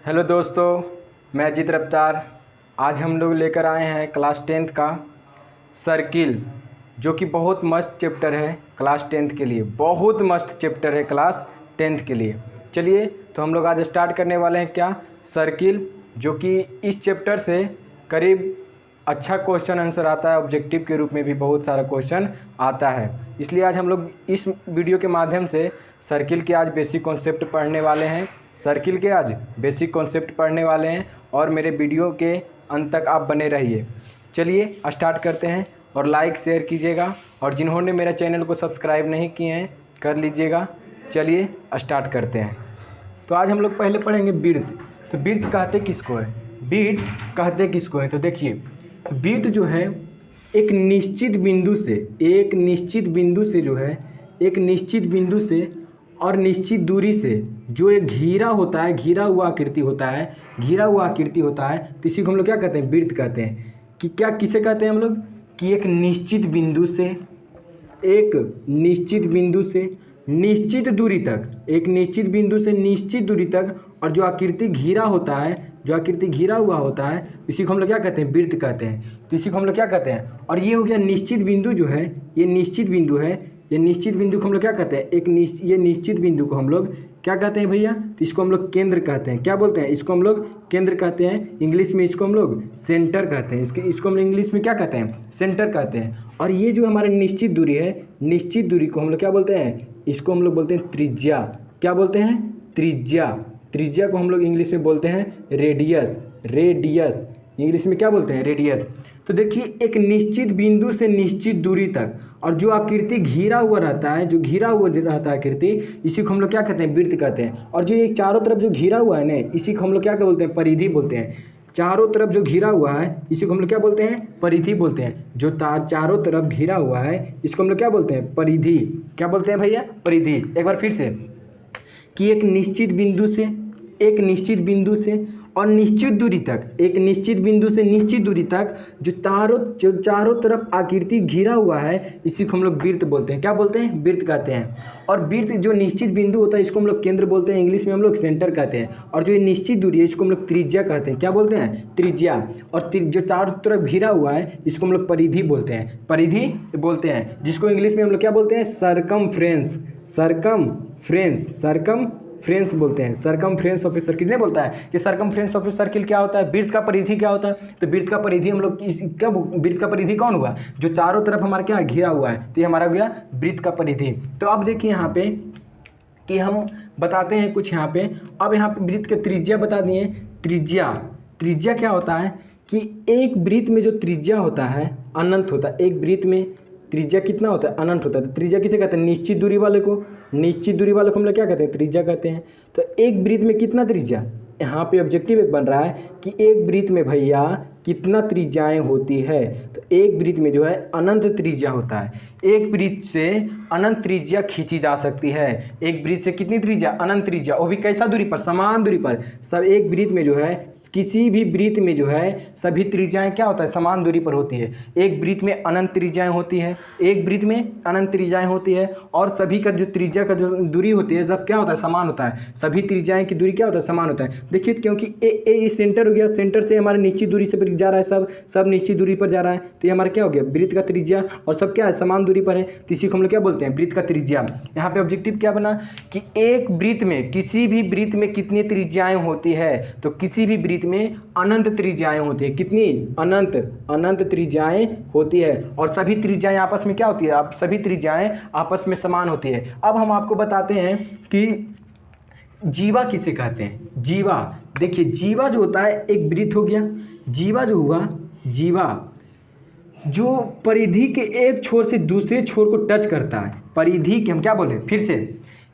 Hello दोस्तों, मैं अजीत रफ्तार। आज हम लोग लेकर आए हैं क्लास 10th का सर्किल, जो कि बहुत मस्त चैप्टर है क्लास 10th के लिए। बहुत मस्त चैप्टर है क्लास 10th के लिए। चलिए तो हम लोग आज स्टार्ट करने वाले हैं क्या, सर्किल, जो कि इस चैप्टर से करीब अच्छा क्वेश्चन आंसर आता है। ऑब्जेक्टिव के रूप में भी बहुत सारा क्वेश्चन आता है, इसलिए आज हम लोग इस वीडियो के माध्यम से सर्किल के आज बेसिक कॉन्सेप्ट पढ़ने वाले हैं। सर्किल के आज बेसिक कॉन्सेप्ट पढ़ने वाले हैं और मेरे वीडियो के अंत तक आप बने रहिए। चलिए स्टार्ट करते हैं और लाइक शेयर कीजिएगा, और जिन्होंने मेरा चैनल को सब्सक्राइब नहीं किए हैं कर लीजिएगा। चलिए स्टार्ट करते हैं। तो आज हम लोग पहले पढ़ेंगे वृत्त। तो वृत्त कहते किसको है, वृत्त कहते किसको है, तो देखिए वृत्त जो है एक निश्चित बिंदु से और निश्चित दूरी से जो एक घिरा होता है, घिरा हुआ आकृति होता है, तो इसी को हम लोग क्या कहते हैं, वृत्त कहते हैं। कि क्या किसे कहते हैं हम लोग, कि एक निश्चित बिंदु से निश्चित दूरी तक, और जो आकृति घिरा होता है, जो आकृति घिरा हुआ होता है, इसी को हम लोग क्या कहते हैं, वृत्त कहते हैं। तो इसी को हम लोग क्या कहते हैं, और ये हो गया निश्चित बिंदु जो है, ये निश्चित बिंदु है। ये निश्चित बिंदु को हम लोग क्या कहते हैं, ये निश्चित बिंदु को हम लोग क्या कहते हैं भैया, तो इसको हम लोग केंद्र कहते हैं। क्या बोलते हैं, इसको हम लोग केंद्र कहते हैं। इंग्लिश में इसको हम लोग सेंटर कहते हैं। इसको हम लोग इंग्लिश में क्या कहते हैं, सेंटर कहते हैं। और ये जो हमारे निश्चित दूरी है, निश्चित दूरी को हम लोग क्या बोलते हैं, इसको हम लोग बोलते हैं त्रिज्या। क्या बोलते हैं, त्रिज्या। त्रिज्या को हम लोग इंग्लिश में बोलते हैं रेडियस। इंग्लिश में क्या बोलते हैं, रेडियस। तो देखिए एक निश्चित बिंदु से निश्चित दूरी तक, और जो आकृति घिरा हुआ रहता है, आकृति, इसी को हम लोग क्या कहते हैं, वृत्त कहते हैं। और जो ये चारों तरफ जो घिरा हुआ है ना, इसी को हम लोग क्या बोलते हैं, परिधि बोलते हैं। चारों तरफ जो घिरा हुआ है, इसी को हम लोग क्या बोलते हैं, परिधि बोलते हैं। जो चारों तरफ घिरा हुआ है, इसको हम लोग क्या बोलते हैं, परिधि। क्या बोलते हैं भैया, परिधि। एक बार फिर से, कि एक निश्चित बिंदु से और निश्चित दूरी तक, एक निश्चित बिंदु से निश्चित दूरी तक जो चारों तरफ आकृति घिरा हुआ है, इसी को हम लोग वृत्त बोलते हैं। क्या बोलते हैं, वृत्त कहते हैं। और वृत्त जो निश्चित बिंदु होता है, इसको हम लोग केंद्र बोलते हैं। इंग्लिश में हम लोग सेंटर कहते हैं। और जो ये निश्चित दूरी है, इसको हम लोग त्रिज्या कहते हैं। क्या बोलते हैं, त्रिज्या। और जो चारों तरफ घिरा हुआ है, इसको हम लोग परिधि बोलते हैं। जिसको इंग्लिश में हम लोग क्या बोलते हैं, सरकमफ्रेंस बोलते हैं। Circumference of a circle. किसने बोलता है कि सरकमफ्रेंस ऑफ ए सर्किल क्या होता है, वृत्त का परिधि क्या होता है। तो वृत्त का परिधि हम लोग वृत्त का परिधि कौन हुआ, जो चारों तरफ हमारा क्या घिरा हुआ है, तो ये हमारा हो गया वृत्त का परिधि। तो अब देखिए यहाँ पे कि हम बताते हैं कुछ यहाँ पे। अब यहाँ पे वृत्त के त्रिज्या बता दिए। त्रिज्या क्या होता है, कि एक वृत्त में जो त्रिज्या होता है अनंत होता है। एक वृत्त में त्रिज्या कितना होता है, अनंत होता है। तो त्रिज्या किसे कहते हैं, निश्चित दूरी वाले को हम लोग क्या कहते हैं, त्रिज्या कहते हैं। तो एक वृत्त में कितना त्रिज्या, यहाँ पे ऑब्जेक्टिव एक बन रहा है कि एक वृत्त में भैया कितना त्रिज्याएं होती है। तो एक वृत्त में जो है अनंत त्रिज्या होता है। एक वृत्त से अनंत त्रिज्या खींची जा सकती है। एक वृत्त से कितनी त्रिज्या, अनंत त्रिज्या, वो भी कैसा दूरी पर, समान दूरी पर। सब एक वृत्त में जो है, किसी भी वृत्त में जो है सभी त्रिज्याएं क्या होता है, समान दूरी पर होती है। एक वृत्त में अनंत त्रिज्याएं होती है, और सभी का जो त्रिज्या का जो दूरी होती है, सब क्या होता है, समान होता है। सभी त्रिज्याएं की दूरी क्या होता है, समान होता है। देखिए क्योंकि ए सेंटर हो गया, सेंटर से हमारे निश्चित दूरी से जा रहा है, सब निश्चित दूरी पर जा रहा है। तो ये हमारा क्या हो गया, वृत्त का त्रिज्या, और सब क्या है, समान दूरी पर है। तो इसी को हम लोग क्या बोलते हैं, वृत्त का त्रिज्या। यहाँ पे ऑब्जेक्टिव क्या बना, कि एक वृत्त में, किसी भी वृत्त में कितनी त्रिज्याएं होती है, तो किसी भी वृत्त में अनंत त्रिज्याएं होती है। कितनी, अनंत त्रिज्याएं होती है। और सभी त्रिज्याएं आपस में क्या होती है, अब सभी त्रिज्याएं आपस में समान होती है। अब हम आपको बताते हैं कि जीवा किसे कहते हैं। जीवा, देखिए जीवा जो होता है, एक वृत्त हो गया। जीवा जो हुआ, जो परिधि के एक छोर से दूसरे छोर को टच करता है। परिधि के हम क्या बोले, फिर से,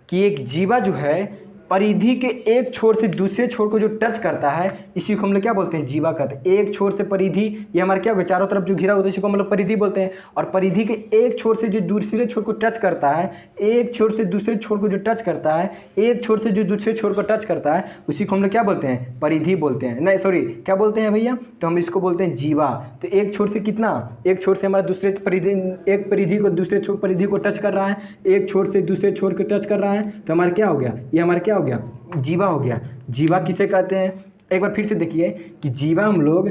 कि एक जीवा जो है परिधि के एक छोर से दूसरे छोर को जो टच करता है, इसी को हम लोग क्या बोलते हैं, जीवा कहते हैं। एक छोर से परिधि, ये हमारे क्या होगा, चारों तरफ जो घिरा होता है, इसी को हम लोग परिधि बोलते हैं। और परिधि के एक छोर से जो दूसरे छोर को टच करता है, एक छोर से दूसरे छोर को जो टच करता है, एक छोर से जो दूसरे छोर को टच करता है, उसी को हम लोग क्या बोलते हैं, परिधि बोलते हैं। नहीं सॉरी, क्या बोलते हैं भैया, तो हम इसको बोलते हैं जीवा। तो एक छोर से कितना, एक छोर से हमारा दूसरे परिधि, एक परिधि को दूसरे परिधि को टच कर रहा है, एक छोर से दूसरे छोर को टच कर रहा है, तो हमारा क्या हो गया, ये हमारा क्या हो हो गया, जीवा हो गया। जीवा किसे कहते हैं, एक बार फिर से देखिए कि जीवा हम लोग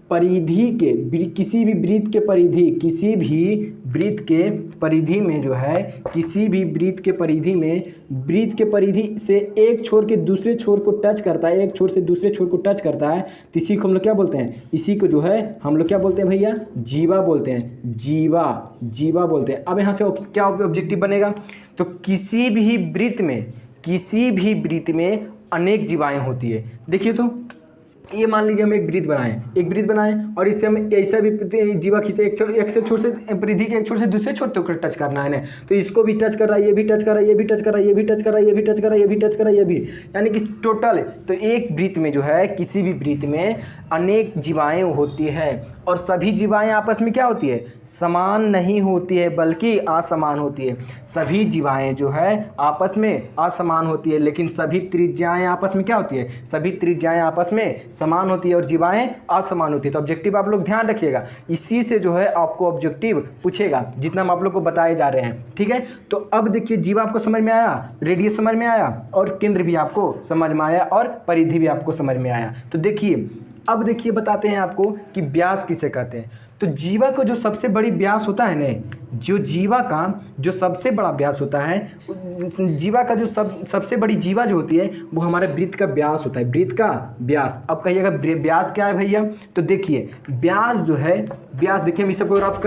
परिधि के किसी भी वृत्त के परिधि, किसी भी वृत्त के परिधि में जो है, किसी भी वृत्त के परिधि में, वृत्त के परिधि से एक छोर के दूसरे छोर को टच करता है, एक छोर से दूसरे छोर को टच करता है, तो इसी को हम लोग क्या बोलते हैं, इसी को जो है हम लोग क्या बोलते हैं भैया, जीवा बोलते हैं, जीवा, जीवा बोलते हैं। अब यहाँ से क्या ऑब्जेक्टिव बनेगा, तो किसी भी वृत्त में, किसी भी वृत्त में अनेक जीवाएं होती है। देखिए तो ये मान लीजिए हम एक वृत्त बनाएं और इससे हम ऐसा भी जीवा खींचे, एक से छोर से परिधि के एक छोर से दूसरे छोर तक टच करना है ना, तो इसको भी टच कर रहा है, ये भी टच कर रहा है, ये भी टच कर रहा है, ये भी टच कर रहा है, ये भी टच कर रहा है, ये भी टच कर रहा है, ये भी, यानी कि टोटल। तो एक वृत्त में जो है, किसी भी वृत्त में अनेक जीवाएँ होती है और सभी जीवाएँ आपस में क्या होती है, समान नहीं होती है बल्कि असमान होती है। सभी जीवाएँ जो है आपस में असमान होती है, लेकिन सभी त्रिज्याएँ आपस में क्या होती है, सभी त्रिज्याएँ आपस में समान होती है और जीवाएँ असमान होती है। तो ऑब्जेक्टिव आप लोग ध्यान रखिएगा, इसी से जो है आपको ऑब्जेक्टिव पूछेगा, जितना हम आप लोग को बताए जा रहे हैं, ठीक है। तो अब देखिए जीवा आपको समझ में आया, रेडियस समझ में आया और केंद्र भी आपको समझ में आया और परिधि भी आपको समझ में आया। तो देखिए अब देखिए बताते हैं आपको कि व्यास किसे कहते हैं। तो जीवा का जो सबसे बड़ी व्यास होता है ना, जो जीवा का जो सबसे बड़ा व्यास होता है, जीवा का जो सबसे बड़ी जीवा जो होती है वो हमारे वृत्त का व्यास होता है, वृत्त का व्यास। अब कहिएगा व्यास क्या है भैया, तो देखिए व्यास जो है, व्यास देखिए हम इस सबको रब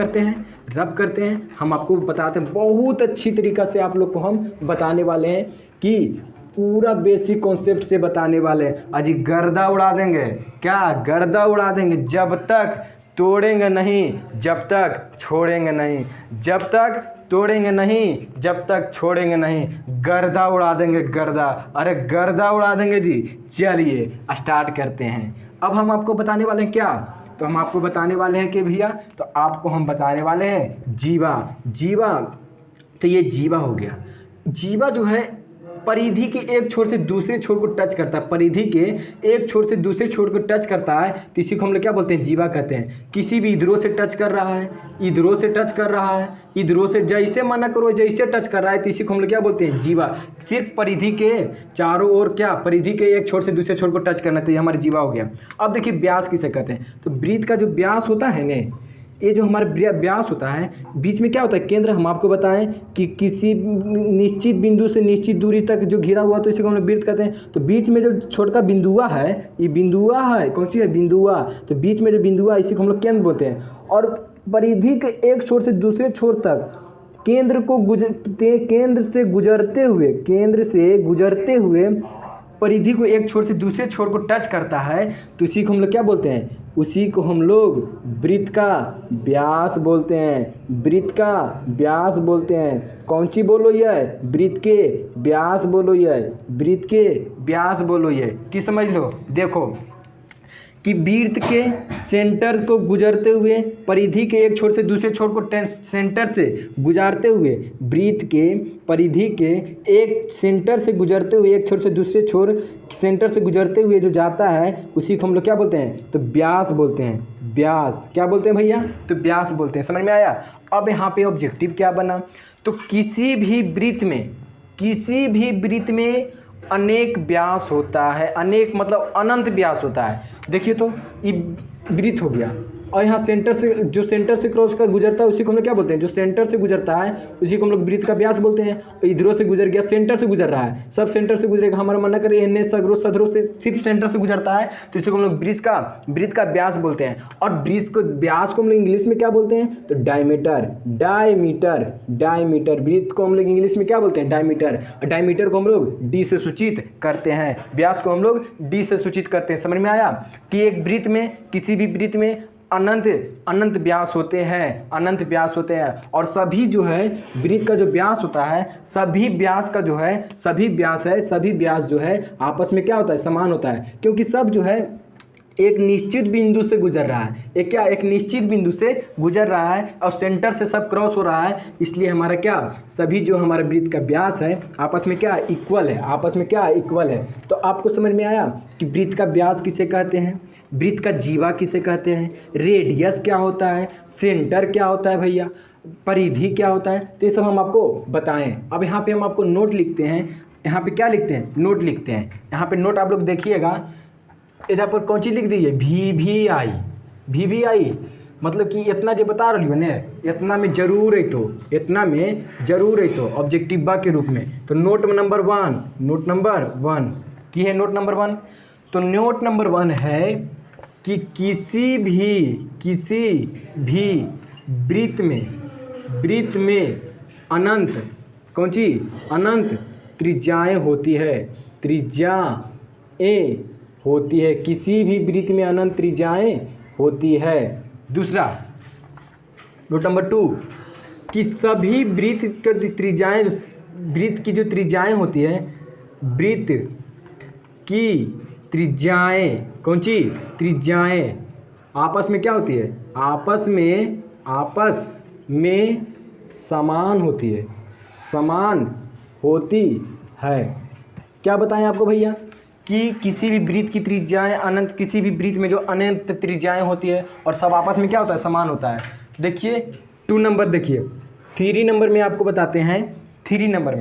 करते हैं, हम आपको बताते हैं बहुत अच्छी तरीक़ा से, आप लोग को हम बताने वाले हैं कि पूरा बेसिक कॉन्सेप्ट से बताने वाले हैं। अजी गर्दा उड़ा देंगे, क्या गर्दा उड़ा देंगे, जब तक तोड़ेंगे नहीं, जब तक छोड़ेंगे नहीं, जब तक तोड़ेंगे नहीं, जब तक छोड़ेंगे नहीं, गर्दा उड़ा देंगे, गर्दा, अरे गर्दा उड़ा देंगे जी। चलिए स्टार्ट करते हैं। अब हम आपको बताने वाले हैं क्या, तो हम आपको बताने वाले हैं कि भैया, तो आपको हम बताने वाले हैं जीवा। जीवा, तो ये जीवा हो गया। जीवा जो है परिधि के एक छोर से दूसरे छोर को टच करता है, परिधि के एक छोर से दूसरे छोर को टच करता है, तो इसी को हम लोग क्या बोलते हैं, जीवा कहते हैं। किसी भी इधरों से टच कर रहा है, इधरों से टच कर रहा है, इधरों से जैसे मना करो जैसे टच कर रहा है, तो इसी को हम लोग क्या बोलते हैं, जीवा। सिर्फ परिधि के चारों ओर क्या, परिधि के एक छोर से दूसरे छोर को टच करना, तो ये हमारा जीवा हो गया। अब देखिए व्यास किसे कहते हैं, तो वृत्त का जो व्यास होता है ना, ये जो हमारा व्यास होता है, बीच में क्या होता है, केंद्र। हम आपको बताएं कि किसी निश्चित बिंदु से निश्चित दूरी तक जो घिरा हुआ, तो इसी को हम लोग वृत्त कहते हैं। तो बीच में जो छोटा बिंदुआ है, ये बिंदुआ है, कौन सी है, बिंदुआ। तो बीच में जो बिंदुआ, इसी को हम लोग केंद्र बोलते हैं। और परिधि के एक छोर से दूसरे छोर तक केंद्र से गुजरते हुए परिधि को एक छोर से दूसरे छोर को टच करता है, तो इसी को हम लोग क्या बोलते हैं, उसी को हम लोग वृत्त का व्यास बोलते हैं। वृत्त का व्यास बोलते हैं। कौन सी बोलो ये, वृत्त के व्यास बोलो ये, वृत्त के व्यास बोलो ये, कि समझ लो। देखो कि वृत्त के सेंटर को गुजरते हुए, परिधि के एक छोर से दूसरे छोर को सेंटर से गुजारते हुए, वृत्त के परिधि के एक सेंटर से गुजरते हुए, एक छोर से दूसरे छोर सेंटर से गुजरते हुए जो जाता है, उसी को हम लोग क्या बोलते हैं, तो व्यास बोलते हैं। व्यास क्या बोलते हैं भैया, तो व्यास बोलते हैं। समझ में आया। अब यहाँ पे ऑब्जेक्टिव क्या बना, तो किसी भी वृत्त में अनेक व्यास होता है, अनेक मतलब अनंत व्यास होता है। देखिए तो ये वृत्त हो गया, और यहाँ सेंटर से क्रॉस का गुजरता है, उसी को हम लोग क्या बोलते हैं, जो सेंटर से गुजरता है उसी को हम लोग वृत्त का व्यास बोलते हैं। इधरों से गुजर गया, सेंटर से गुजर रहा है, सब सेंटर से गुजरेगा, हमारा मन करे एन्ने सदरों से सिर्फ सेंटर से गुजरता है, तो इसी को हम लोग वृत्त का व्यास बोलते हैं। और व्यास को हम लोग इंग्लिश में क्या बोलते हैं, तो डायमीटर। वृत्त को हम लोग इंग्लिश में क्या बोलते हैं, डायमीटर। डायमीटर को हम लोग डी से सूचित करते हैं, व्यास को हम लोग डी से सूचित करते हैं। समझ में आया कि एक वृत्त में, किसी भी वृत्त में अनंत व्यास होते हैं, और सभी जो है वृत्त का जो व्यास होता है, सभी व्यास जो है आपस में क्या होता है, समान होता है, क्योंकि सब जो है एक निश्चित बिंदु से गुजर रहा है। एक निश्चित बिंदु से गुजर रहा है और सेंटर से सब क्रॉस हो रहा है, इसलिए हमारा क्या, सभी जो हमारे वृत्त का व्यास है आपस में क्या, इक्वल है। तो आपको समझ में आया कि वृत्त का व्यास किसे कहते हैं, वृत्त का जीवा किसे कहते हैं, रेडियस क्या होता है, सेंटर क्या होता है भैया, परिधि क्या होता है, तो ये सब हम आपको बताएं। अब यहाँ पे हम आपको नोट लिखते हैं, यहाँ पे क्या लिखते हैं, नोट लिखते हैं। यहाँ पे नोट आप लोग देखिएगा, इधर पर कौन चीज़ लिख दी है, VVI। VVI मतलब कि इतना जो बता रही हो ने, इतना में जरूर है तो, इतना में जरूर है तो ऑब्जेक्टिव बा के रूप में। तो नोट नंबर 1, नोट नंबर 1 की है, नोट नंबर 1। तो नोट नंबर 1 है कि किसी भी वृत्त में अनंत, कौन सी अनंत त्रिज्याएं होती है, त्रिज्याएं होती है, किसी भी वृत्त में अनंत त्रिज्याएं होती है। दूसरा नोट नंबर 2 कि सभी वृत्त की त्रिज्याएं, वृत्त की जो त्रिज्याएं होती है, वृत्त की त्रिज्याएं, कौन सी त्रिज्याएं आपस में क्या होती है, आपस में समान होती है, समान होती है। क्या बताएं आपको भैया कि किसी भी वृत्त की त्रिज्याएं अनंत, किसी भी वृत्त में जो अनंत त्रिज्याएं होती है और सब आपस में क्या होता है, समान होता है। देखिए 2 नंबर, देखिए 3 नंबर में आपको बताते हैं, 3 नंबर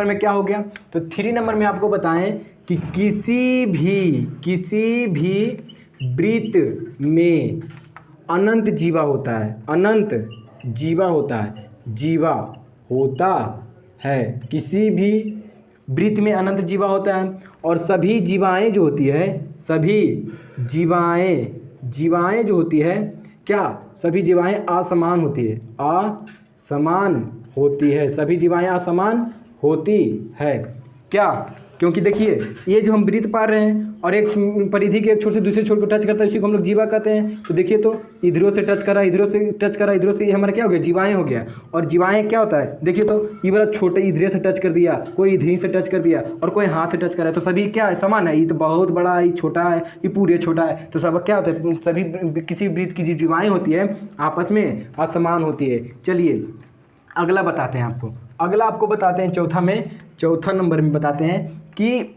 में क्या हो गया, तो 3 नंबर में आपको बताएं कि किसी भी वृत्त में अनंत जीवा होता है, अनंत जीवा होता है, जीवा होता है, किसी भी वृत्त में अनंत जीवा होता है। और सभी जीवाएं जो होती है, सभी जीवाएं जो होती है, क्या सभी जीवाएं असमान होती है, असमान होती है, सभी जीवाएं असमान होती है। क्या, क्योंकि देखिए ये जो हम वृत्त पा रहे हैं और एक परिधि के एक छोर से दूसरे छोर को टच करता है, इसी को हम लोग जीवा कहते हैं। तो देखिए तो इधरों से टच करा, इधरों से टच करा, इधरों से, ये हमारा क्या हो गया, जीवाएं हो गया। और जीवाएं क्या होता है, देखिए तो ये वाला छोटे इधरे से टच कर दिया, कोई इधर से टच कर दिया और कोई हाथ से टच करा, तो सभी क्या है, समान है। ये तो बहुत बड़ा है, ये छोटा है, ये पूरे छोटा है, तो सब क्या होता है, सभी किसी वृत्त की जो जीवाएँ होती है आपस में असमान होती है। चलिए अगला बताते हैं आपको, अगला आपको बताते हैं चौथा नंबर में बताते हैं कि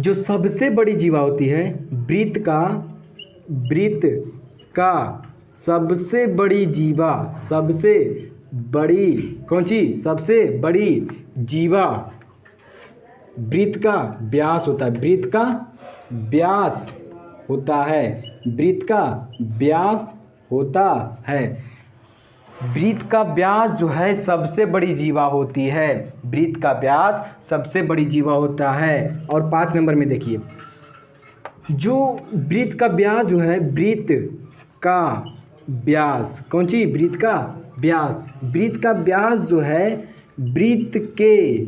जो सबसे बड़ी जीवा होती है, वृत्त का सबसे बड़ी जीवा, सबसे बड़ी कौन सी, सबसे बड़ी जीवा वृत्त का व्यास होता है, वृत्त का व्यास होता है, वृत्त का व्यास होता है। वृत्त का व्यास जो है सबसे बड़ी जीवा होती है, वृत्त का व्यास सबसे बड़ी जीवा होता है। और 5 नंबर में देखिए, जो वृत्त का व्यास जो है, वृत्त का व्यास, कौन सी, वृत्त का व्यास, वृत्त का व्यास जो है वृत्त के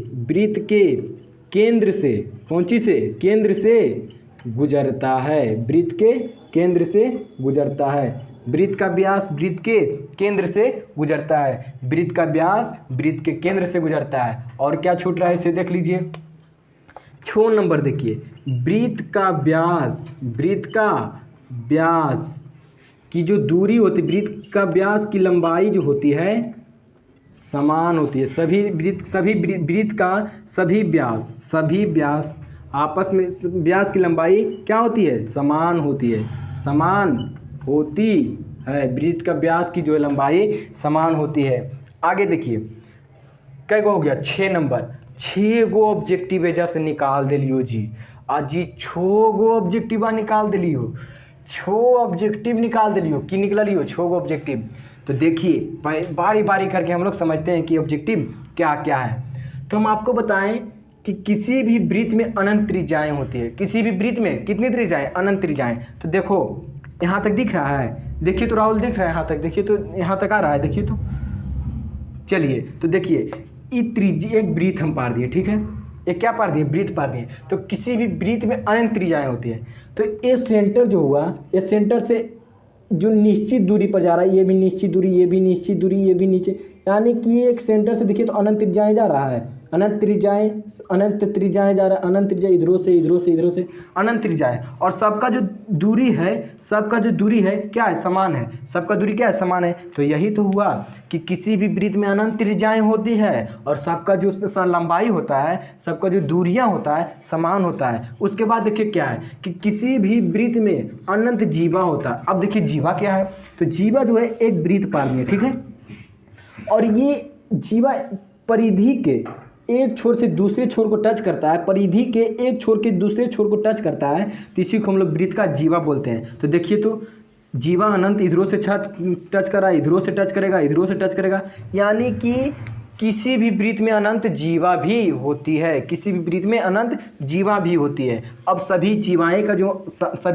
केंद्र से, कौन सी से, केंद्र से गुजरता है, वृत्त के केंद्र से गुजरता है। वृत्त का व्यास वृत्त के केंद्र से गुजरता है, वृत्त का व्यास वृत्त के केंद्र से गुजरता है। और क्या छूट रहा है इसे देख लीजिए। 6 नंबर देखिए, वृत्त का व्यास की जो दूरी होती है, वृत्त का व्यास की लंबाई जो होती है समान होती है, सभी वृत्त का सभी व्यास आपस में, व्यास की लंबाई क्या होती है, समान होती है, समान होती है, वृत्त का व्यास की जो लंबाई समान होती है। आगे देखिए क्या हो गया, 6 नंबर, 6 गो ऑब्जेक्टिव एजा से निकाल दिलियो जी, आज जी 6 गो ऑब्जेक्टिव निकाल दिलियो, 6 ऑब्जेक्टिव निकाल दिलियो, की निकल लियो 6 गो ऑब्जेक्टिव। तो देखिए बारी बारी करके हम लोग समझते हैं कि ऑब्जेक्टिव क्या क्या है। तो हम आपको बताएं कि किसी भी वृत्त में अनंत त्रिज्याएं होती है, किसी भी वृत्त में कितनी त्रिज्याएं, अनंत त्रिज्याएं। तो देखो यहाँ तक दिख रहा है, देखिए तो राहुल देख रहा है, यहाँ तक देखिए तो, यहाँ तक आ रहा है, देखिए तो। चलिए तो देखिए ये त्रिज्या, एक वृत्त हम पार दिए, ठीक है, एक क्या पार दिए, वृत्त पार दिए। तो किसी भी वृत्त में अनंत त्रिज्याएं होती है। तो ये सेंटर जो हुआ, ये सेंटर से जो निश्चित दूरी पर जा रहा है, ये भी निश्चित दूरी, ये भी निश्चित दूरी, ये भी नीचे, यानी कि एक सेंटर से देखिए तो अनंत त्रिज्याएं जा रहा है, अनंत त्रिज्याएं जा रहा है, अनंत त्रिज्या इधरों से इधरों से इधरों से, अनंत त्रिज्याएं। और सबका जो दूरी है क्या है, समान है, सबका दूरी क्या है, समान है। तो यही तो हुआ कि किसी भी वृत्त में अनंत त्रिज्याएं होती है और सबका जो लंबाई होता है, सबका जो दूरियां होता है समान होता है। उसके बाद देखिए क्या है कि किसी भी वृत्त में अनंत जीवा होता है। अब देखिए जीवा क्या है, तो जीवा जो है एक वृत्त पार में, ठीक है, और ये जीवा परिधि एक छोर से दूसरे छोर को टच करता है, परिधि के एक छोर के दूसरे छोर को टच करता है, तो इसी को हम लोग वृत्त का जीवा बोलते हैं। तो देखिए तो जीवा अनंत इधरों से टच कर रहा है, इधरों से टच करेगा, इधरों से टच करेगा, यानी कि किसी भी वृत्त में अनंत जीवा भी होती है, किसी भी वृत्त में अनंत जीवा भी होती है। अब सभी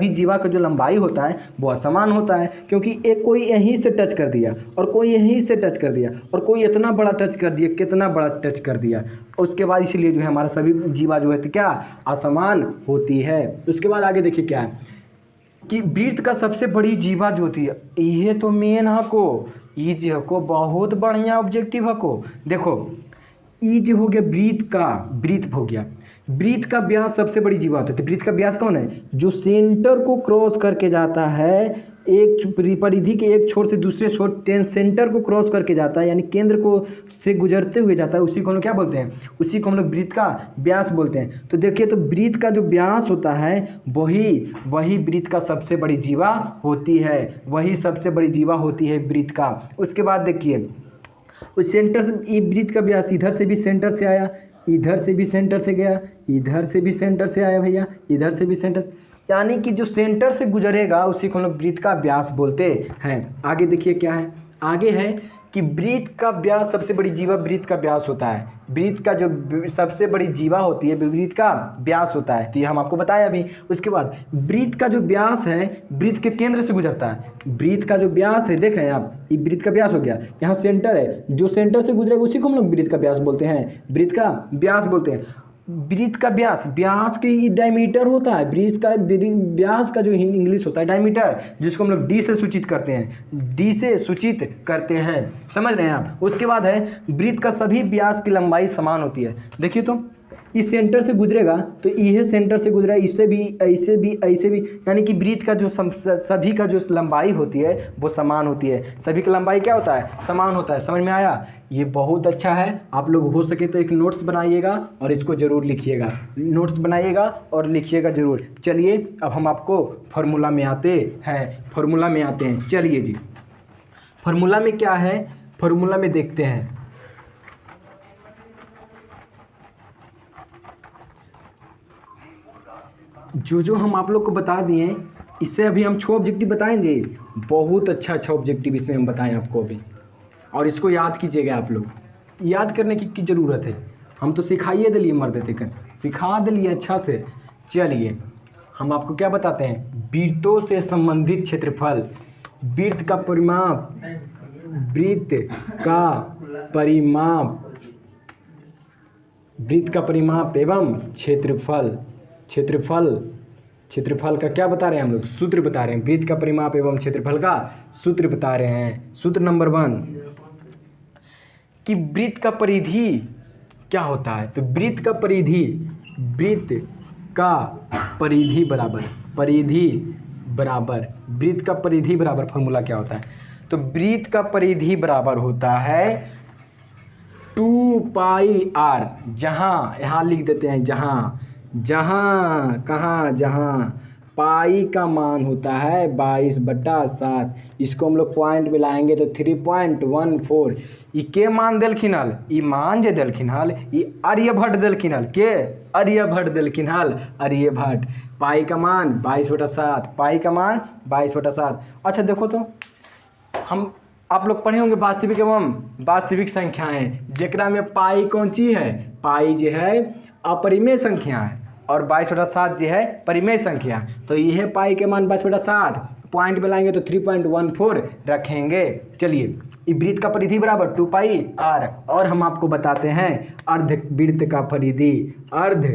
जीवा का जो लंबाई होता है वो असमान होता है, क्योंकि एक कोई यहीं से टच कर दिया और कोई यहीं से टच कर दिया और कोई इतना बड़ा टच कर दिया, कितना बड़ा टच कर दिया, उसके बाद इसलिए जो है हमारा सभी जीवा जो है तो क्या असमान होती है। उसके बाद आगे देखिए क्या है कि वृत्त का सबसे बड़ी जीवा जो होती है, ये तो मेन हको, ई जो हको बहुत बढ़िया ऑब्जेक्टिव हको। देखो ई जो हो गया वृत्त हो गया, वृत्त का व्यास सबसे बड़ी जीवा होता है। तो वृत्त का व्यास कौन है? जो सेंटर को क्रॉस करके जाता है, एक परिधि के एक छोर से दूसरे छोर सेंटर को क्रॉस करके जाता है, यानी केंद्र को से गुजरते हुए जाता है, उसी को हम लोग क्या बोलते हैं? उसी को हम लोग वृत्त का व्यास बोलते हैं। तो देखिए तो वृत्त का जो व्यास होता है वही वृत्त का सबसे बड़ी जीवा होती है, वही सबसे बड़ी जीवा होती है वृत्त का। उसके बाद देखिए उस सेंटर से वृत्त का व्यास इधर से भी सेंटर से आया, इधर से भी सेंटर से गया, इधर से भी सेंटर से आया भैया, इधर से भी सेंटर, यानी कि जो सेंटर से गुजरेगा उसी को हम लोग वृत्त का व्यास बोलते हैं। आगे देखिए क्या है, आगे है कि वृत्त का व्यास सबसे बड़ी जीवा वृत्त का व्यास होता है। वृत्त का जो सबसे बड़ी जीवा होती है वृत्त का व्यास होता है, तो ये हम आपको बताया अभी। उसके बाद वृत्त का जो व्यास है वृत्त के केंद्र से गुजरता है। वृत्त का जो व्यास है देख रहे हैं आप, ये वृत्त का व्यास हो गया, यहाँ सेंटर है, जो सेंटर से गुजरेगा उसी को हम लोग वृत्त का व्यास बोलते हैं, वृत्त का व्यास बोलते हैं। वृत्त का व्यास के डायमीटर होता है, व्यास का जो इंग्लिश होता है डायमीटर, जिसको हम लोग डी से सूचित करते हैं, समझ रहे हैं आप। उसके बाद है वृत्त का सभी व्यास की लंबाई समान होती है। देखिए तो इस सेंटर से गुजरेगा तो यह सेंटर से गुजरा, इससे भी, ऐसे भी, ऐसे भी, यानी कि वृत्त का जो सभी का जो लंबाई होती है वो समान होती है। सभी का लंबाई क्या होता है? समान होता है। समझ में आया? ये बहुत अच्छा है। आप लोग हो सके तो एक नोट्स बनाइएगा और इसको ज़रूर लिखिएगा, नोट्स बनाइएगा और लिखिएगा ज़रूर। चलिए अब हम आपको फार्मूला में आते हैं। चलिए जी, फार्मूला में क्या है, फार्मूला में देखते हैं। जो हम आप लोग को बता दिए, इससे अभी हम 6 ऑब्जेक्टिव बताएंगे। बहुत अच्छा ऑब्जेक्टिव इसमें हम बताएं आपको अभी, और इसको याद कीजिएगा। आप लोग याद करने की ज़रूरत है, हम तो सिखाइए दिलिए मर देते कर, सिखा दिलिए अच्छा से। चलिए हम आपको क्या बताते हैं, वृत्तों से संबंधित क्षेत्रफल, वृत्त का परिमाप एवं क्षेत्रफल का क्या बता रहे हैं हम लोग? सूत्र बता रहे हैं। वृत्त का परिमाप एवं क्षेत्रफल का सूत्र बता रहे हैं। सूत्र नंबर 1 कि वृत्त का परिधि क्या होता है? तो वृत्त का परिधि बराबर फॉर्मूला क्या होता है? तो वृत्त का परिधि बराबर होता है 2πr, जहाँ यहाँ लिख देते हैं, जहाँ पाई का मान होता है 22/7, इसको हम लोग पॉइंट में लाएंगे तो 3.14। ये के मान देलखिन हल, ये मान जे देलखिन हल, ये आर्यभट्ट देलखिन हल, के आर्यभट्ट देलखिन हल, आर्यभट्ट। पाई का मान 22/7, पाई का मान 22/7। अच्छा देखो तो हम आप लोग पढ़े होंगे वास्तविक एवं वास्तविक संख्याएं, जेकरा में पाई कौन ची है? पाई जो है अपरिमेय संख्या है और 22/7 जो है परिमेय संख्या। तो ये है पाई के मान 22/7, पॉइंट में लाएंगे तो 3.14 रखेंगे। चलिए वृत्त का परिधि बराबर 2πr, और हम आपको बताते हैं अर्धवृत्त का परिधि, अर्ध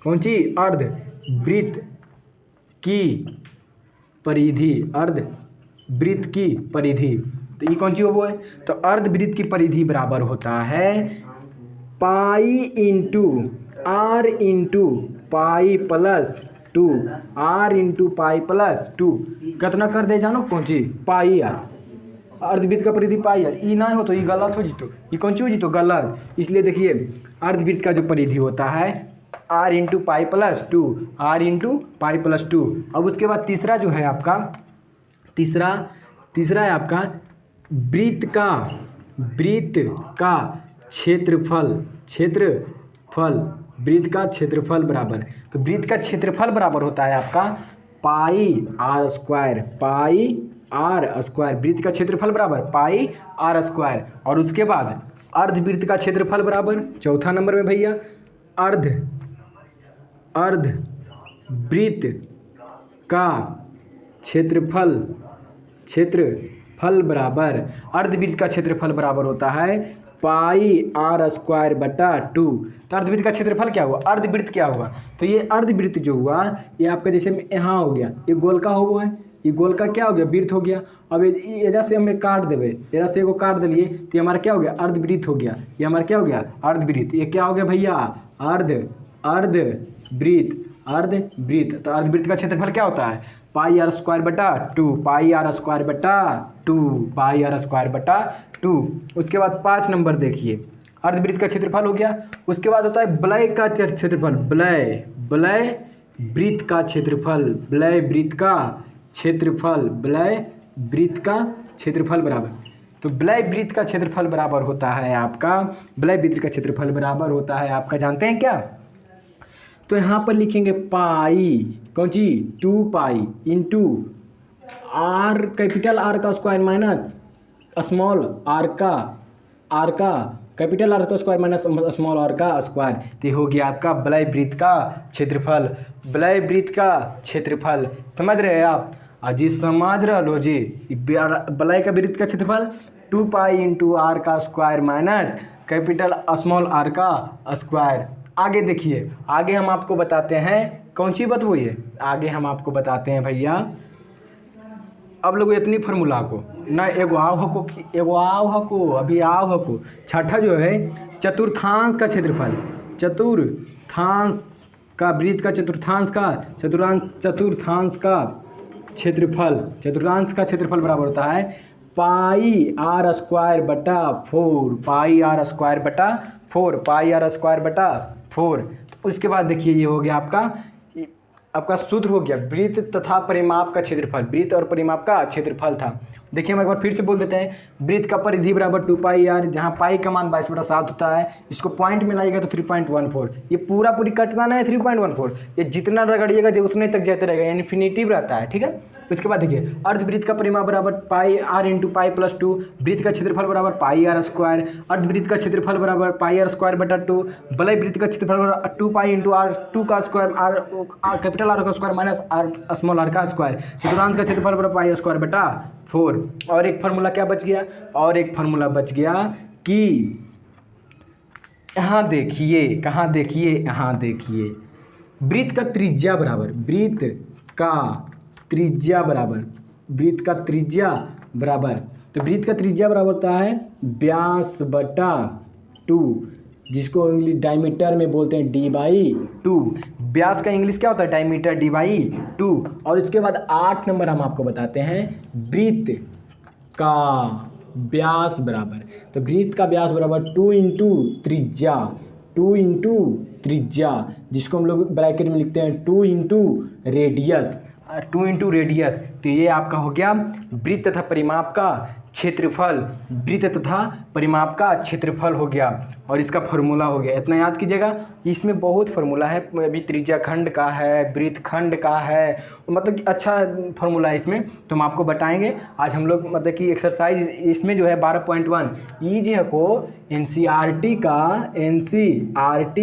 कौन सी? अर्धवृत्त की परिधि, अर्धवृत्त की परिधि। तो ये कौन सी वो है? तो अर्धवृत्त की परिधि बराबर होता है pi into r into pi plus 2, r into pi plus 2। कितना कर दे जानो कौन सी? पाई r। अर्धवृत्त का परिधि पाई r, ये ना हो तो ये गलत हो जीतो, ये कौन सी हो जीतो? गलत। इसलिए देखिए अर्धवृत्त का जो परिधि होता है r into pi plus 2, r into pi plus 2। अब उसके बाद तीसरा जो है आपका, तीसरा है आपका वृत्त का क्षेत्रफल वृत्त का क्षेत्रफल बराबर, तो वृत्त का क्षेत्रफल बराबर होता है आपका पाई आर स्क्वायर, वृत्त का क्षेत्रफल बराबर पाई आर स्क्वायर। और उसके बाद अर्धवृत्त का क्षेत्रफल बराबर, चौथा नंबर में भैया अर्धवृत्त का क्षेत्रफल बराबर, अर्धवृत्त का क्षेत्रफल बराबर होता है पाई आर स्क्वायर बटा 2। तो अर्धवृत्त का क्षेत्रफल क्या हुआ, अर्धवृत्त क्या हुआ, तो ये अर्धवृत्त जो हुआ ये आपका जैसे यहाँ हो गया, ये गोल का हुआ है, ये गोल का क्या हो गया, वृत्त हो गया। अब एजा से हमें काट देवे, एजा से एगो काट दिलिए तो ये हमारा क्या हो गया, अर्धवृत्त हो गया। ये हमारा क्या हो गया, अर्धवृत्त। ये क्या हो गया भैया, अर्धवृत्त। तो अर्धवृत्त का क्षेत्रफल क्या होता है, पाई आर स्क्वायर बटा 2। उसके बाद 5 नंबर देखिए, अर्धवृत्त का क्षेत्रफल हो गया। उसके बाद होता है वलय का क्षेत्रफल, वलय वृत्त का क्षेत्रफल बराबर। तो वलय वृत्त का क्षेत्रफल बराबर होता है आपका, जानते हैं क्या, तो यहाँ पर लिखेंगे पाई, कौन सी 2 pi into R, capital R का स्क्वायर माइनस स्मॉल आर का कैपिटल आर का स्क्वायर माइनस स्मॉल आर का स्क्वायर। तो हो गया आपका वलय वृत्त का क्षेत्रफल। समझ रहे हैं आप, जी समझ रहे लो जी। वलय का वृत्त का क्षेत्रफल 2 पाई इंटू आर का square minus capital small R का स्क्वायर। आगे देखिए, आगे हम आपको बताते हैं कौन सी बात हुई है, आगे हम आपको बताते हैं भैया। अब लोग इतनी फार्मूला को ना एगो हको छठा जो है चतुर्थांश का क्षेत्रफल, चतुर्थांश का वृत्त का चतुर्थांश का क्षेत्रफल बराबर होता है पाई आर स्क्वायर बटा 4। उसके बाद देखिए ये हो गया आपका सूत्र हो गया वृत्त तथा परिमाप का क्षेत्रफल, वृत्त और परिमाप का क्षेत्रफल था। देखिए हम एक बार फिर से बोल देते हैं, वृत्त का परिधि बराबर 2 पाई आर, जहाँ पाई का मान 22/7 होता है। इसको पॉइंट में लाइएगा तो 3.14, ये पूरी कटना है 3.14, ये जितना रगड़िएगा जो उतने तक जाते रहेगा, इन्फिनिटिव रहता है, ठीक है। उसके बाद देखिए अर्धवृत्त का परिमाप बराबर पाई आर इंटू पाई प्लस 2, वृत्त का क्षेत्रफल बराबर पाई आर स्क्वायर, अर्धवृत्त का क्षेत्रफल बराबर पाई आर स्क्वायर बटा 2, वलय वृत्त का क्षेत्रफल बराबर 2 पाई इंटू आर 2 का स्क्वायर आर कैपिटल आर का square minus R small R का स्क्वायर, चतुर्थांश का क्षेत्रफल बराबर पाई स्क्वायर बटा 4। और एक फार्मूला क्या बच गया, कि यहाँ देखिए, कहाँ देखिए, यहाँ देखिए, वृत्त का त्रिज्या बराबर, तो वृत्त का त्रिज्या बराबर होता है व्यास बटा 2, जिसको इंग्लिश डायमीटर में बोलते हैं d/2। व्यास का इंग्लिश क्या होता है, डायमीटर d/2। और उसके बाद 8 नंबर हम आपको बताते हैं वृत्त का व्यास बराबर, तो वृत्त का व्यास बराबर 2 इंटू त्रिज्या, जिसको हम लोग ब्रैकेट में लिखते हैं 2 इंटू रेडियस। तो ये आपका हो गया वृत्त तथा परिमाप का क्षेत्रफल हो गया। और इसका फार्मूला हो गया, इतना याद कीजिएगा। इसमें बहुत फार्मूला है, अभी त्रिज्या खंड का है, वृत्त खंड का है, मतलब कि अच्छा फार्मूला है इसमें, तो हम आपको बताएंगे। आज हम लोग मतलब कि एक्सरसाइज इसमें जो है 12.1 ईजी को एनसीईआरटी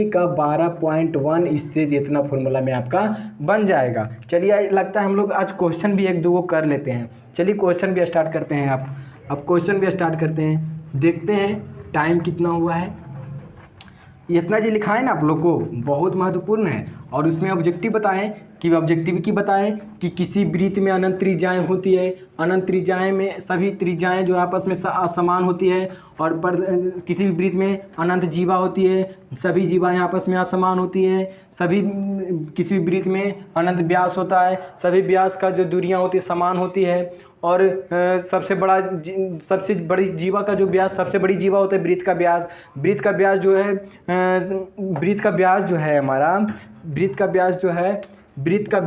का 12.1 इससे जितना फार्मूला में आपका बन जाएगा। चलिए, लगता है हम लोग आज क्वेश्चन भी 1-2 कर लेते हैं। चलिए क्वेश्चन भी स्टार्ट करते हैं। अब क्वेश्चन भी स्टार्ट करते हैं, देखते हैं टाइम कितना हुआ है। इतना जो लिखा है ना आप लोग को बहुत महत्वपूर्ण है। और उसमें ऑब्जेक्टिव बताएं कि किसी वृत्त में अनंत त्रिज्याएं होती है, अनंत त्रिज्याएं में सभी त्रिज्याएं जो आपस में समान होती है, और पर किसी भी वृत्त में अनंत जीवा होती है, सभी जीवाएं आपस में असमान होती है, किसी भी वृत्त में अनंत व्यास होता है, सभी व्यास का जो दूरियां होती है समान होती है, और सबसे बड़ी जीवा का जो व्यास, सबसे बड़ी जीवा होता है वृत्त का व्यास जो है हमारा, वृत्त का व्यास जो है वृत्त का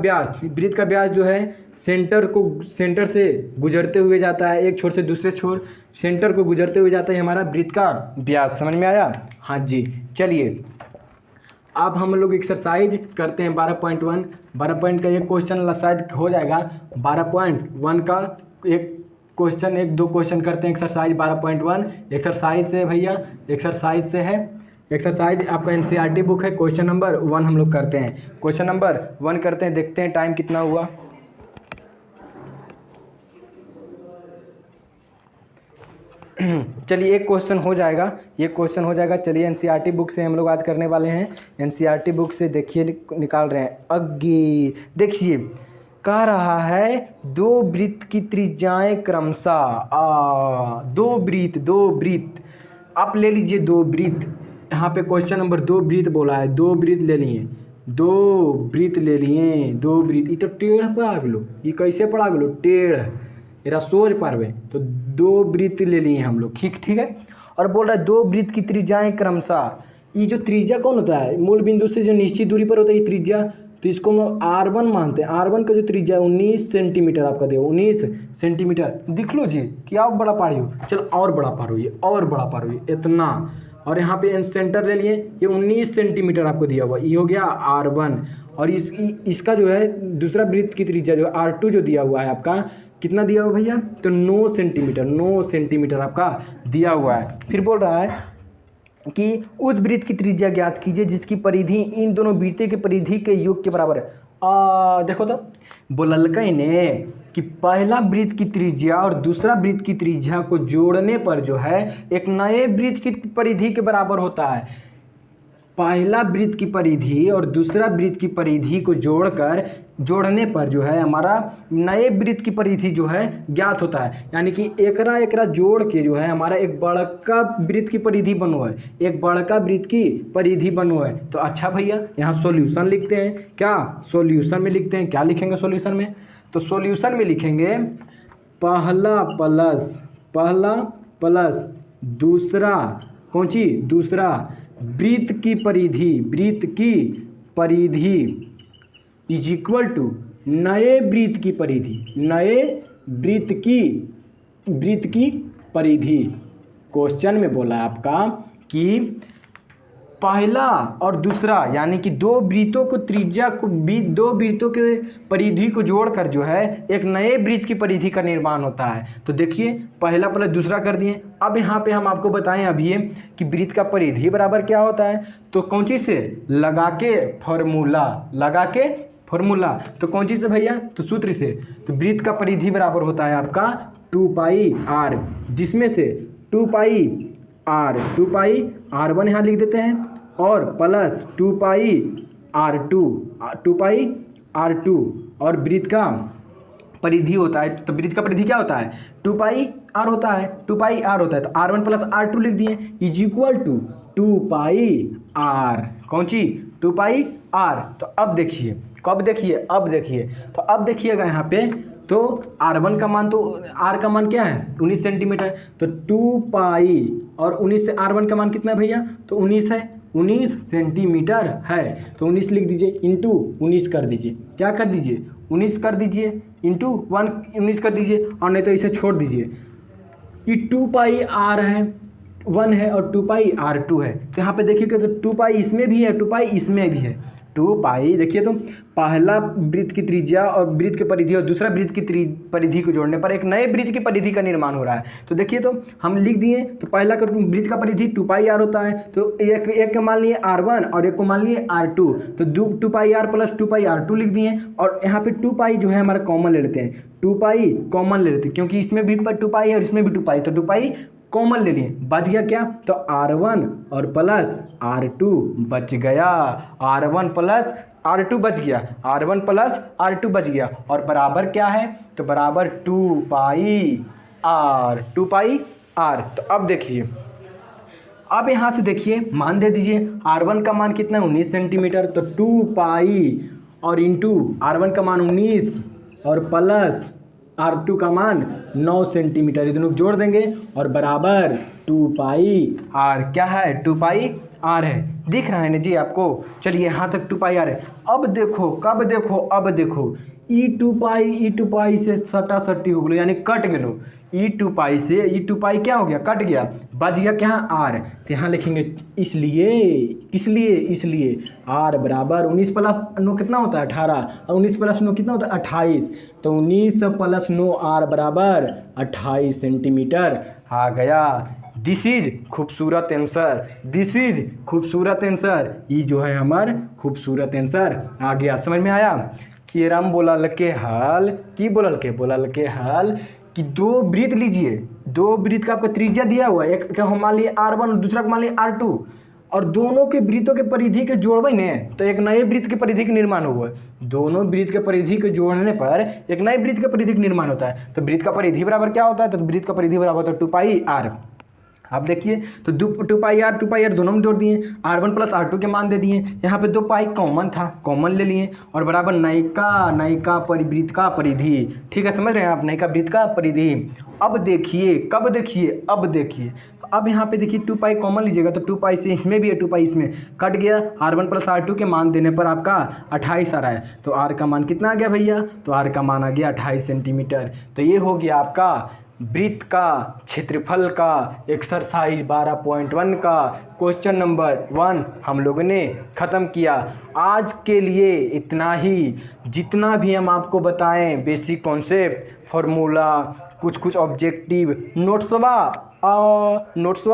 व्यास जो है सेंटर से गुजरते हुए जाता है, एक छोर से दूसरे छोर सेंटर को गुजरते हुए जाता है हमारा वृत्त का व्यास। समझ में आया? हाँ जी। चलिए अब हम लोग एक्सरसाइज करते हैं 12.1। 12 पॉइंट का एक क्वेश्चन शायद हो जाएगा। 12.1 का एक क्वेश्चन, एक दो क्वेश्चन करते हैं एक्सरसाइज 12.1। एक्सरसाइज से भैया, एक्सरसाइज से है, एक्सरसाइज आपका एनसीईआरटी बुक है। क्वेश्चन नंबर 1 हम लोग करते हैं। क्वेश्चन नंबर 1 करते हैं, देखते हैं टाइम कितना हुआ। चलिए एक क्वेश्चन हो जाएगा, ये क्वेश्चन हो जाएगा। चलिए एनसीईआरटी बुक से हम लोग आज करने वाले हैं। एनसीईआरटी बुक से देखिए निकाल रहे हैं। अग्गी देखिए कह रहा है दो वृत्त की त्रिज्याएं क्रमशः दो वृत्त आप ले लीजिए। दो वृत्त, यहाँ पे क्वेश्चन नंबर 2 वृत्त बोला है, 2 वृत्त ले लिए, 2 वृत्त ले लिए, 2 वृत्त। ये तो टेढ़ पड़ा गेलो, ये कैसे पड़ा गेलो? टेढ़ मेरा सोच पारवे। तो 2 वृत्त ले लिए हम लोग, ठीक है। और बोल रहा है 2 वृत्त की त्रिज्याएं क्रमशः। ये जो त्रिज्या कौन होता है? मूल बिंदु से जो निश्चित दूरी पर होता है ये त्रिज्या, तो इसको हम R1 मानते हैं। R1 का जो त्रिज्या है 19 सेंटीमीटर आपका दे, 19 सेंटीमीटर। दिख लो जी क्या आप बड़ा पा रही हो? चलो और बड़ा पा रही है, और बड़ा पा रही है इतना। और यहाँ पे सेंटर ले लिए, ये 19 सेंटीमीटर आपको दिया हुआ, ये हो गया R1। और इसका जो है दूसरा वृत्त की त्रिज्या जो R2 जो दिया हुआ है आपका, कितना दिया हुआ भैया? तो 9 सेंटीमीटर आपका दिया हुआ है। फिर बोल रहा है कि उस वृत्त की त्रिज्या ज्ञात कीजिए जिसकी परिधि इन दोनों वृत्तों की परिधि के योग के बराबर है। देखो तो बोललकई ने कि पहला वृत्त की त्रिज्या और दूसरा वृत्त की त्रिज्या को जोड़ने पर जो है एक नए वृत्त की परिधि के बराबर होता है। पहला वृत्त की परिधि और दूसरा वृत्त की परिधि को जोड़ने पर जो है हमारा नए वृत्त की परिधि जो है ज्ञात होता है। यानी कि एकरा जोड़ के जो है हमारा एक बड़का वृत्त की परिधि बनो है, एक बड़का वृत्त की परिधि बनो है। तो अच्छा भैया यहाँ सॉल्यूशन लिखते हैं। क्या सॉल्यूशन में लिखते हैं? क्या लिखेंगे सॉल्यूशन में? तो सॉल्यूशन में लिखेंगे पहला प्लस दूसरा, कौन सी? दूसरा वृत्त की परिधि इज इक्वल टू नए वृत्त की परिधि। क्वेश्चन में बोला है आपका कि पहला और दूसरा यानी कि दो वृत्तों को त्रिज्या को दो वृत्तों के परिधि को जोड़कर जो है एक नए वृत्त की परिधि का निर्माण होता है। तो देखिए पहला प्लस दूसरा कर दिए। अब यहाँ पे हम आपको बताएं अभी कि वृत्त का परिधि बराबर क्या होता है। तो कौन चीज़ से? लगा के फॉर्मूला। तो कौन चीज़ से भैया? तो सूत्र से। तो वृत्त का परिधि बराबर होता है आपका 2πr, जिसमें से 2πr R1 यहाँ लिख देते हैं और प्लस 2πr2 और वृत्त का परिधि होता है। तो वृत्त का परिधि क्या होता है? 2πr होता है। तो R1 प्लस R2 लिख दिए इज इक्वल टू 2πr, कौन सी? 2πr। तो अब देखिए अब देखिएगा यहाँ पे तो R1 का मान, तो R का मान क्या है? 19 सेंटीमीटर। तो 2π और 19 से R1 का मान कितना है भैया? तो 19 है, 19 सेंटीमीटर है। तो 19 लिख दीजिए, इंटू 19 कर दीजिए। क्या कर दीजिए? 19 कर दीजिए, इंटू 19 कर दीजिए, और नहीं तो इसे छोड़ दीजिए। ये 2πr है, 1 है और 2πr2 है। तो यहाँ पे देखिएगा तो 2π इसमें भी है, 2π इसमें भी है। 2π देखिए तो पहला वृत्त की त्रिज्या और वृत्त की परिधि और दूसरा वृत्त की परिधि को जोड़ने पर एक नए वृत्त की परिधि का निर्माण हो रहा है। तो देखिए तो हम लिख दिए। तो पहला वृत्त का परिधि 2πr होता है। तो एक को मान लिए R1 और एक को मान लिए R2। तो 2πr प्लस 2πr2 लिख दिए। और यहाँ पे 2π जो है हमारा कॉमन ले लेते हैं, 2π कॉमन ले लेते हैं क्योंकि इसमें भी 2π है और इसमें भी 2π। तो 2π कॉमन ले लिए, बच गया क्या? तो R1 और प्लस R2 बच गया, R1 प्लस R2 बच गया, R1 प्लस R2 बच गया। और बराबर क्या है? तो बराबर 2πr। तो अब देखिए, अब यहाँ से देखिए मान दे दीजिए। R1 का मान कितना है? 19 सेंटीमीटर। तो 2π और इंटू R1 का मान 19 और प्लस R2 का मान 9 सेंटीमीटर, ये दोनों जोड़ देंगे और बराबर 2πr। क्या है? 2πr है। दिख रहा है ना जी आपको। चलिए यहाँ तक 2 पाई आ रहा है। अब देखो कब देखो, अब देखो ई टू पाई से सटा सटी हो गलो, यानी कट गेलो। ई टू पाई क्या हो गया, कट गया, बच गया क्या आर। तो यहाँ लिखेंगे इसलिए, इसलिए इसलिए आर बराबर 19 प्लस 9 कितना होता है 18, और 19 प्लस 9 कितना होता है 28। तो 19 प्लस 9 आर बराबर 28 सेंटीमीटर आ गया। दिस इज खूबसूरत आंसर, दिस इज खूबसूरत आंसर। ये जो है हमार खूबसूरत आंसर आ गया। समझ में आया। केरम बोलल के हल, की बोलल के हल कि दो वृत्त लीजिए, दो वृत्त का आपका त्रिज्या दिया हुआ है, एक का हम मान लिए R1 दूसरा का मान लिए R2, और दोनों के वृत्तों के परिधि के जोड़बे ने तो एक नए वृत्त के परिधि के निर्माण हुआ है। दोनों वृत्त के परिधि के जोड़ने पर एक नए वृत्त के परिधि का निर्माण होता है। तो वृत्त का परिधि बराबर क्या होता है, तो वृत्त का परिधि बराबर होता है 2 पाई R। आप देखिए तो 2 पाई आर दोनों में जोड़ दिए, R1 प्लस R2 के मान दे दिए। यहाँ पे 2 पाई कॉमन था, कॉमन ले लिए, और बराबर नयिका परिवृत्त का परिधि। ठीक है, समझ रहे हैं आप, नयिका वृत्त का परिधि। अब देखिए कब देखिए, अब देखिए, अब यहाँ पे देखिए 2 पाई कॉमन लीजिएगा तो 2 पाई से इसमें भी है, 2 पाई इसमें कट गया। R1 प्लस R2 के मान देने पर आपका 28 आ रहा है। तो R का मान कितना आ गया भैया, तो R का मान आ गया 28 सेंटीमीटर। तो ये हो गया आपका वृत्त का क्षेत्रफल का एक्सरसाइज 12.1 का क्वेश्चन नंबर 1 हम लोगों ने ख़त्म किया। आज के लिए इतना ही। जितना भी हम आपको बताएं बेसिक कॉन्सेप्ट, फार्मूला, कुछ ऑब्जेक्टिव, नोट्सवा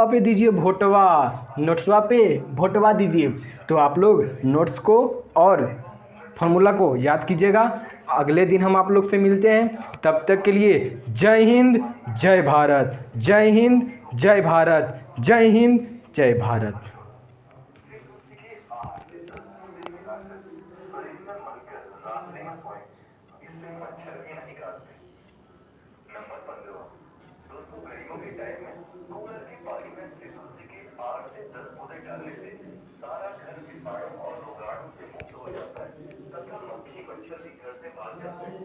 पे दीजिए भोटवा, नोट्सवा पे भोटवा दीजिए। तो आप लोग नोट्स को और फार्मूला को याद कीजिएगा। अगले दिन हम आप लोग से मिलते हैं, तब तक के लिए जय हिंद जय भारत, जय हिंद जय भारत, जय हिंद जय भारत। नंबर 15, दोस्तों गर्मियों के टाइम में कूलर के पानी में सितुलसी के 8 से 10 बूंदे डालने से सारा घर विषाणु और रोगाणु से मुक्त हो जाता है तथा मक्खी मच्छर भी घर से भाग जाते हैं।